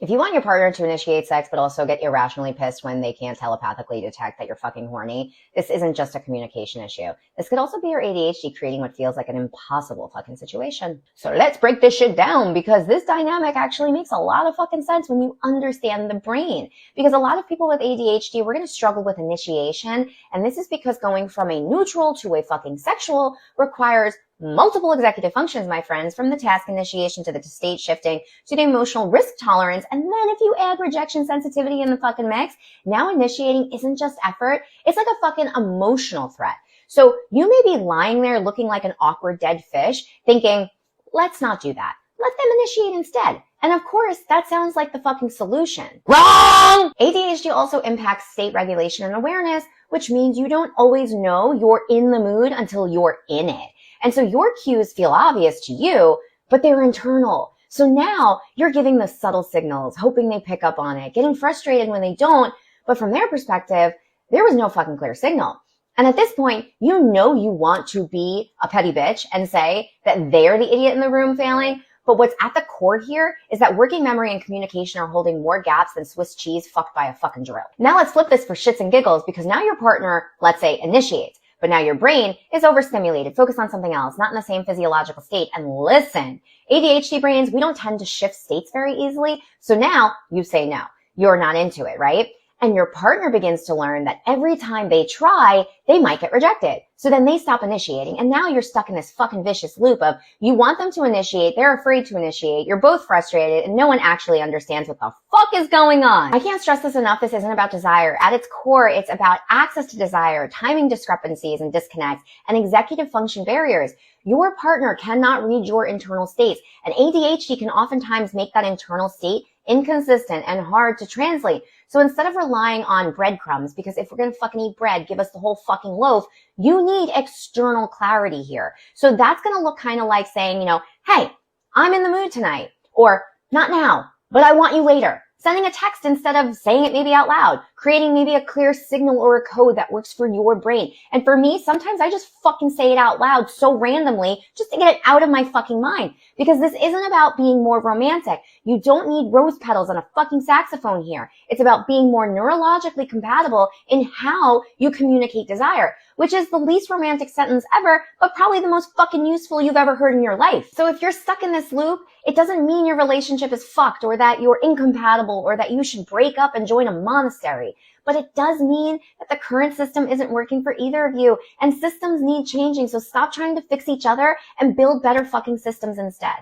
If you want your partner to initiate sex but also get irrationally pissed when they can't telepathically detect that you're fucking horny, this isn't just a communication issue. This could also be your ADHD creating what feels like an impossible fucking situation. So let's break this shit down, because this dynamic actually makes a lot of fucking sense when you understand the brain. Because a lot of people with ADHD, we're going to struggle with initiation, and this is because going from a neutral to a fucking sexual requires multiple executive functions, my friends, from the task initiation to the state shifting to the emotional risk tolerance. And then if you add rejection sensitivity in the fucking mix, now initiating isn't just effort, it's like a fucking emotional threat. So you may be lying there looking like an awkward dead fish thinking, let's not do that. Let them initiate instead. And of course, that sounds like the fucking solution. Wrong! ADHD also impacts state regulation and awareness, which means you don't always know you're in the mood until you're in it. And so your cues feel obvious to you, but they're internal. So now you're giving the subtle signals, hoping they pick up on it, getting frustrated when they don't. But from their perspective, there was no fucking clear signal. And at this point, you know you want to be a petty bitch and say that they're the idiot in the room failing. But what's at the core here is that working memory and communication are holding more gaps than Swiss cheese fucked by a fucking drill. Now let's flip this for shits and giggles, because now your partner, let's say, initiates. But now your brain is overstimulated, focused on something else, not in the same physiological state. And listen, ADHD brains, we don't tend to shift states very easily. So now you say no, you're not into it, right? And your partner begins to learn that every time they try, they might get rejected. So then they stop initiating. And now you're stuck in this fucking vicious loop of you want them to initiate, they're afraid to initiate, you're both frustrated, and no one actually understands what the fuck is going on. I can't stress this enough. This isn't about desire. At its core, it's about access to desire, timing discrepancies and disconnects, and executive function barriers. Your partner cannot read your internal states, and ADHD can oftentimes make that internal state inconsistent and hard to translate. So instead of relying on breadcrumbs, because if we're going to fucking eat bread, give us the whole fucking loaf, you need external clarity here. So that's going to look kind of like saying, hey, I'm in the mood tonight, or not now, but I want you later. Sending a text instead of saying it maybe out loud, creating maybe a clear signal or a code that works for your brain. And for me, sometimes I just fucking say it out loud so randomly just to get it out of my fucking mind. Because this isn't about being more romantic. You don't need rose petals and a fucking saxophone here. It's about being more neurologically compatible in how you communicate desire, which is the least romantic sentence ever, but probably the most fucking useful you've ever heard in your life. So if you're stuck in this loop, it doesn't mean your relationship is fucked or that you're incompatible or that you should break up and join a monastery. But it does mean that the current system isn't working for either of you, and systems need changing. So stop trying to fix each other and build better fucking systems instead.